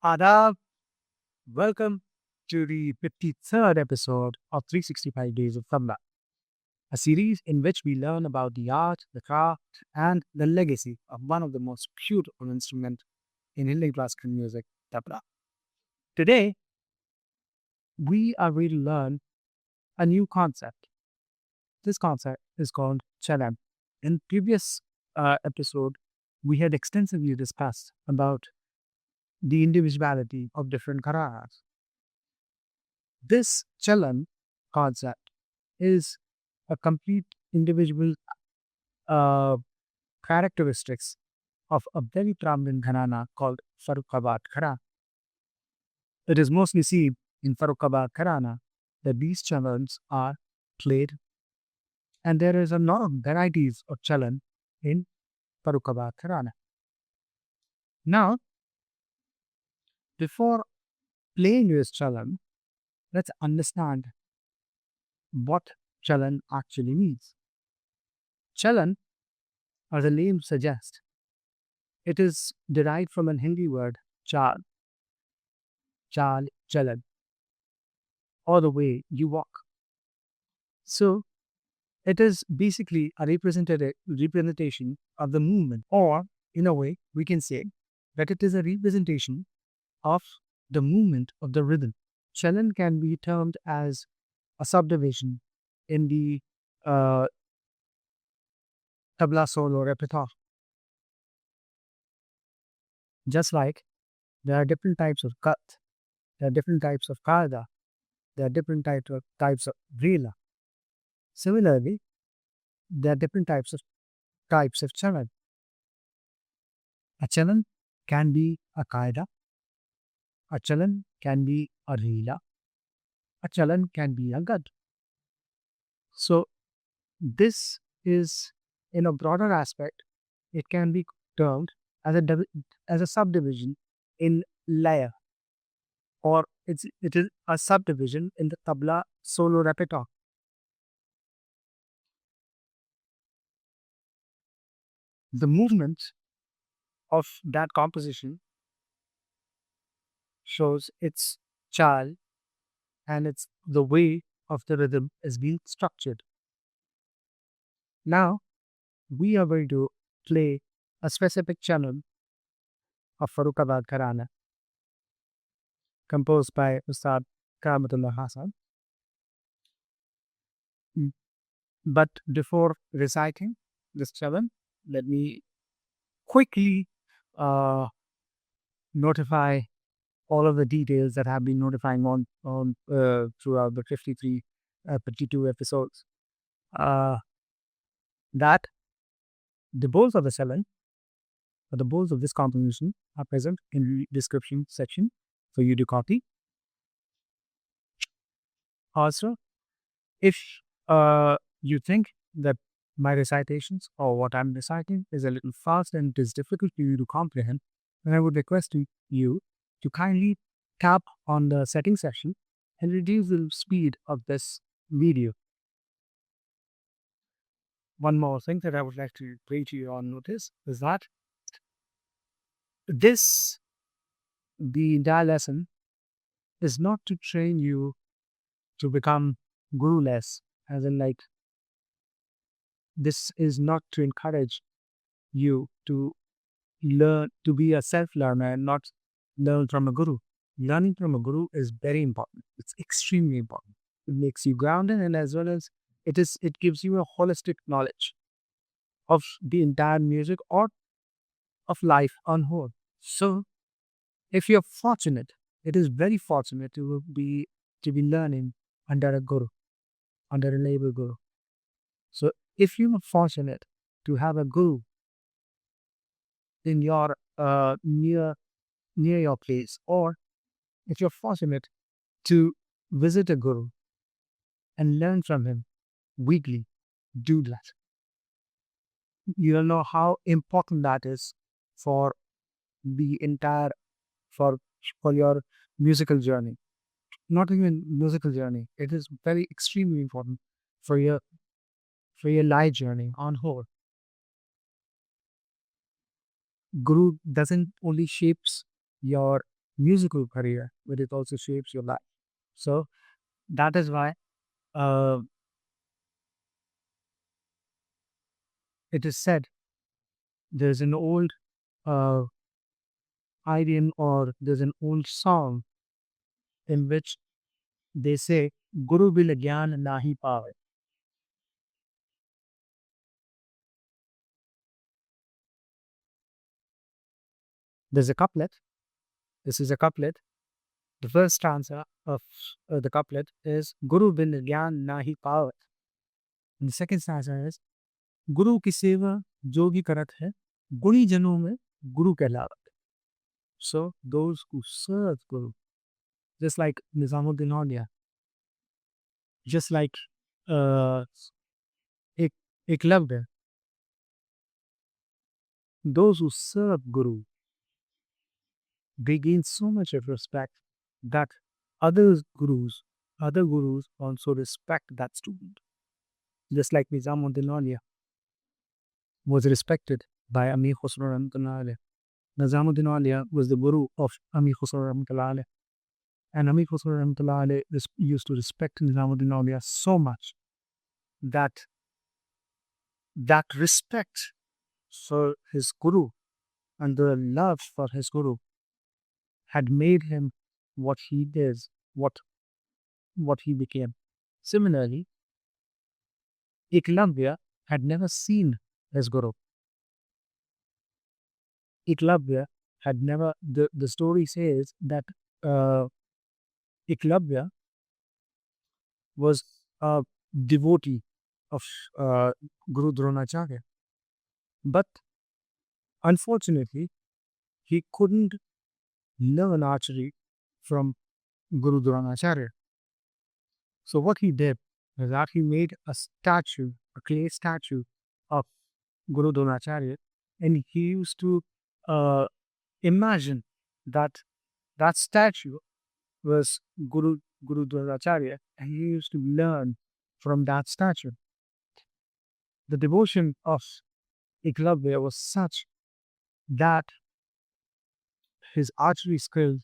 Adab, welcome to the 53rd episode of 365 Days of Tabla, a series in which we learn about the art, the craft, and the legacy of one of the most beautiful instruments in Indian classical music, tabla. Today, we are going to learn a new concept. This concept is called Chalam. In previous episode, we had extensively discussed about the individuality of different Gharanas. This Chalan concept is a complete individual uh, characteristics of a very prominent gharana called Farrukhabad Ghara. It is mostly seen in Farrukhabad Gharana that these chalans are played, and there is a lot of varieties of chalan in Farrukhabad Gharana. Now, before playing this chalan, let's understand what chalan actually means. Chalan, as the name suggests, it is derived from an Hindi word chal, chalan, or the way you walk. So it is basically a representation of the movement, or in a way, we can say that it is a representation of the movement of the rhythm. Chalan can be termed as a subdivision in the uh, tabla solo repertoire. Just like there are different types of kat, there are different types of Kaida, there are different types of Rela. Similarly, there are different types of chalan. A chalan can be a Qaida, a chalan can be a Rela, a chalan can be a Gad. So this is in a broader aspect, it can be termed as as a subdivision in layer, or it is a subdivision in the tabla solo repertoire. The movement of that composition shows its chal, and it's the way of the rhythm is being structured. Now we are going to play a specific channel of Farrukhabad Gharana composed by Ustad Karamatullah Hasan. Mm. But before reciting this channel, let me quickly uh, notify all of the details that have been notifying on throughout the 52 episodes. Uh, that the bowls of the challenge, or the bowls of this composition, are present in the description section for you to copy. Also, if you think that my recitations or what I'm reciting is a little fast and it is difficult for you to comprehend, then I would request you to kindly tap on the setting section and reduce the speed of this video. One more thing that I would like to bring to your notice is that this, the entire lesson, is not to train you to become guru-less, as in like this is not to encourage you to learn to be a self-learner and not learn from a guru. Learning from a guru is very important. It's extremely important. It makes you grounded, and as well as it gives you a holistic knowledge of the entire music or of life on whole. So if you're fortunate, it is very fortunate to be learning under a guru, under a label guru. So if you are fortunate to have a guru in your near your place, or if you're fortunate to visit a guru and learn from him weekly, do that. You'll know how important that is for the entire for for your musical journey. Not even musical journey. It is very extremely important for your life journey on whole. Guru doesn't only shapes your musical career, but it also shapes your life. So that is why uh, it is said there's an old uh, idiom or there's an old song in which they say, Guru bil gyan nahi pawe. There's a couplet. This is a couplet. The first stanza of the couplet is Guru bil gyan nahi pawe. And the second stanza is Guru ki seva jogi karat hai, guri जनों में Guru कहलावत. So those who serve Guru, just like Nizamuddin Aulia, just like uh, एक Eklavya, those who serve Guru, they gain so much of respect that other gurus also respect that student. Just like Nizamuddin Aulia was respected by Amir Khusro Rahmatullah alayh. Nizamuddin Aulia was the guru of Amir Khusro Rahmatullah alayh. And Amir Khusro Rahmatullah alayh used to respect Nizamuddin Aulia so much that that respect for his guru and the love for his guru had made him what he is, what he became. Similarly, Eklavya had never seen his guru. Eklavya had never, the story says that uh, Eklavya was a devotee of Guru Dronacharya. But unfortunately, he couldn't learn archery from Guru Dronacharya. So what he did was that he made a statue, a clay statue of Guru Dronacharya, and he used to uh, imagine that that statue was Guru Dronacharya, and he used to learn from that statue. The devotion of Eklavya was such that his archery skills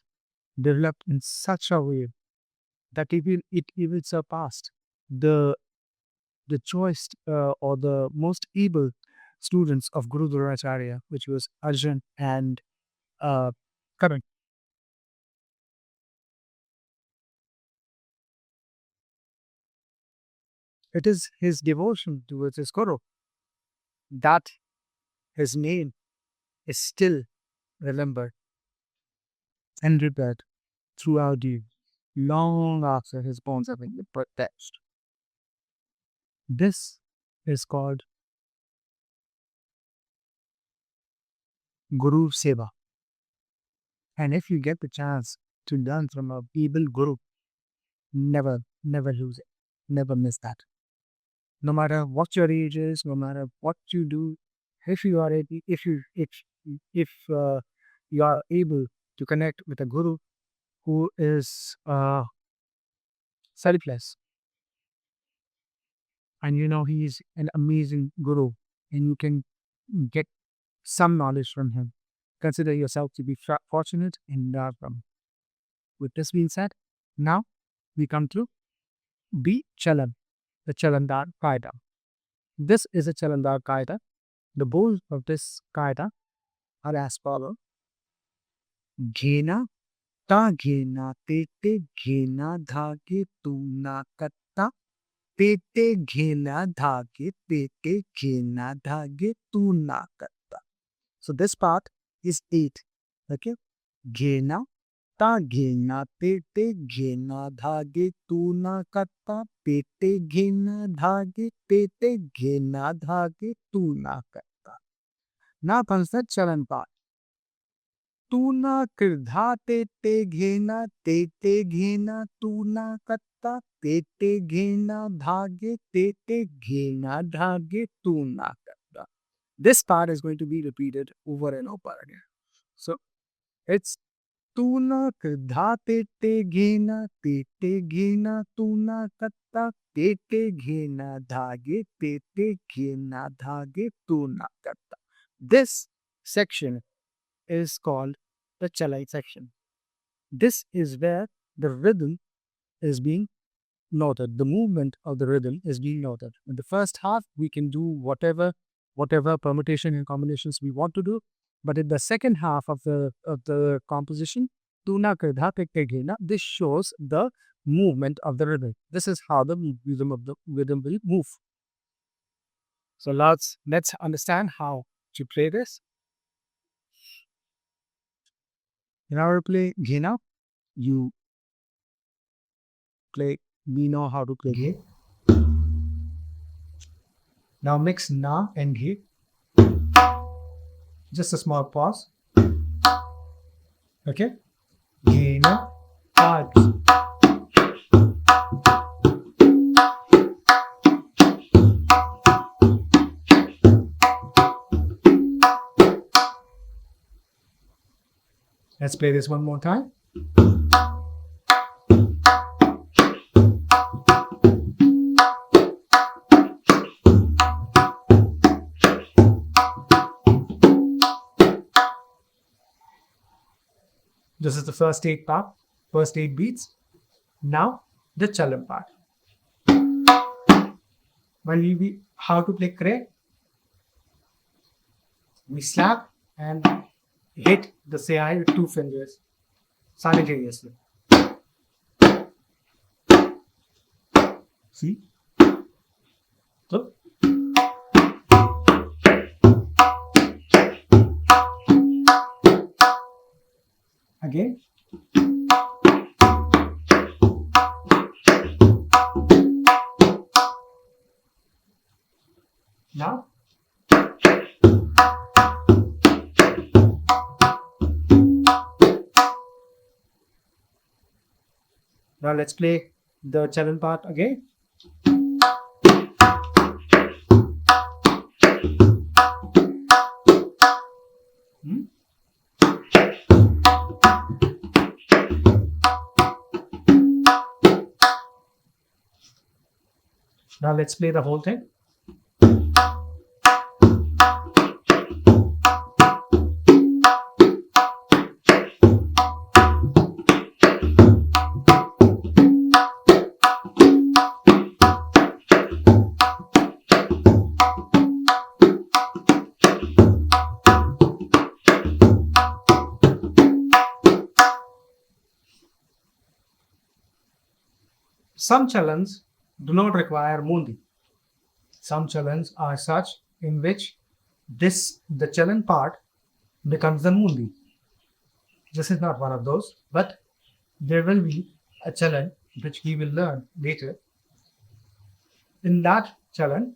developed in such a way that it even surpassed the the choice or the most able students of Guru Dronacharya, which was Arjun and Karan. It is his devotion towards his Guru that his name is still remembered and revered throughout the long after his bones have been protected. This is called Guru Seva. And if you get the chance to learn from a able Guru, never lose it. Never miss that. No matter what your age is, no matter what you do, if you are able, if you are able to connect with a Guru who is selfless, and you know he is an amazing Guru, and you can get some knowledge from him, consider yourself to be fortunate and learn from him. With this being said, now we come to the Chalan, the Chalandar Qaida. This is a Chalandar Qaida. The bowls of this Qaida are as follows. Ghena, Ta Kenatete Kena Tage, Tuna, Katta, Tete, Ghena, Dhage, Tete, Ghena, Dhage, Tuna, Katta. So this part is 8. Okay. Ghena, Ta Kenatete Kena Tage, Tuna, Katta, Tete, Ghena, Dhage, Tete, Ghena, Dhage, Tuna, Katta. Now comes the Chalan part. Tuna Kridha Tete Ghena Tete Ghena Tuna Katta Tete Ghena Dhage Tete Ghena Dhage Tuna Katta. This part is going to be repeated over and over again. So it's Tuna Kridha Tete Ghena Tete Ghena Tuna Katta Tete Ghena Dhage Tete Ghena Dhage Tuna Katta. This section is called the Chalai section. This is where the rhythm is being noted. The movement of the rhythm is being noted. In the first half, we can do whatever permutation and combinations we want to do. But in the second half of the composition, Tuna Kenatete Kena, this shows the movement of the rhythm. This is how the rhythm of the rhythm will move. So let's understand how to play this. In order to play Ghena, you play. We know how to play Ghe. Now mix Na and Ghe. Just a small pause. Okay. Ghena, Tage. Let's play this one more time. This is the first 8 part, first 8 beats. Now the Chalan part. When we how to play Kre, we slap and hit the Tihai with 2 fingers simultaneously. See? So, again. Now. Now let's play the Chalan part again. Now let's play the whole thing. Some chalans do not require Mundi. Some chalans are such in which the chalan part becomes the Mundi. This is not one of those, but there will be a chalan which we will learn later. In that chalan,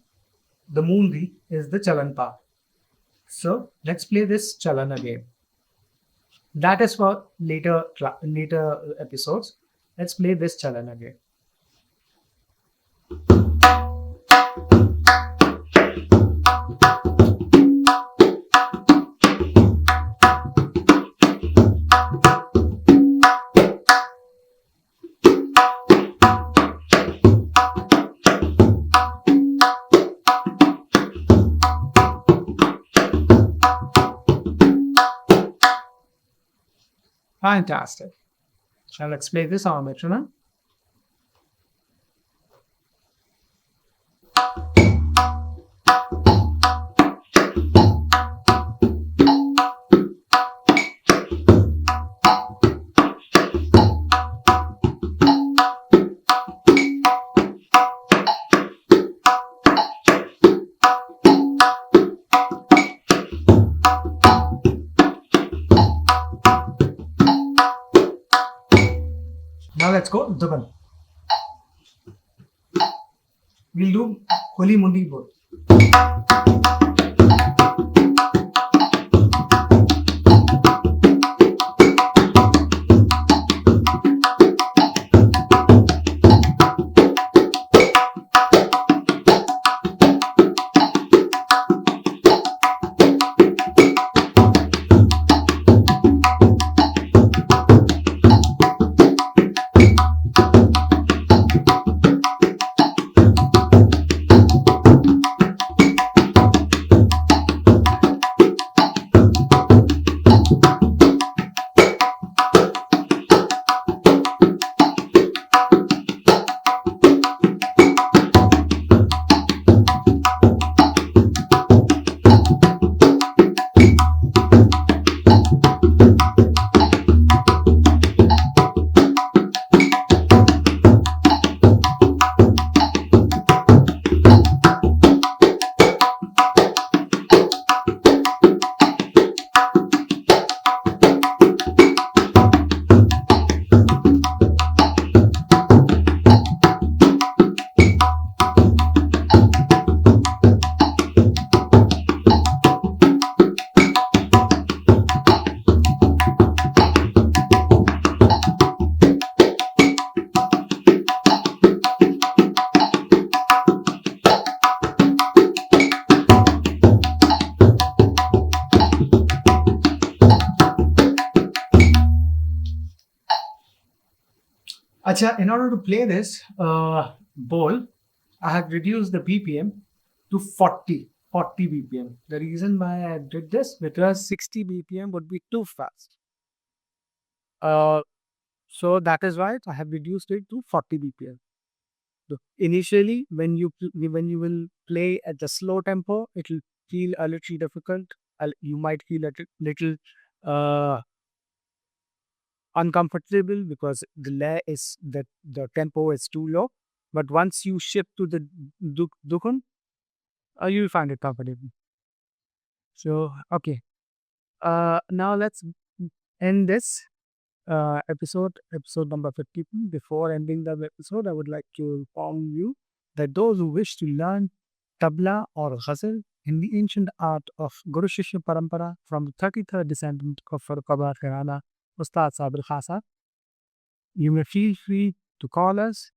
the Mundi is the chalan part. So let's play this chalan again. That is for later episodes. Let's play this chalan again. Fantastic. Now let's play this on metronome. Now let's go double. We'll do Khali Mundi both. Acha, in order to play this bowl, I have reduced the BPM to 40 BPM. The reason why I did this, because 60 BPM would be too fast. Uh, so that is why I have reduced it to 40 BPM. Initially, when you will play at the slow tempo, it will feel a little difficult. You might feel a little uh, uncomfortable because the tempo is too low. But once you shift to the dukun, you'll find it comfortable. So okay, now let's end this episode number 50. Before ending the episode, I would like to inform you that those who wish to learn tabla or ghazal in the ancient art of Guru Shishya Parampara from the 33rd descendant of Gharana, Ustad Sabir Khasa, you may feel free to call us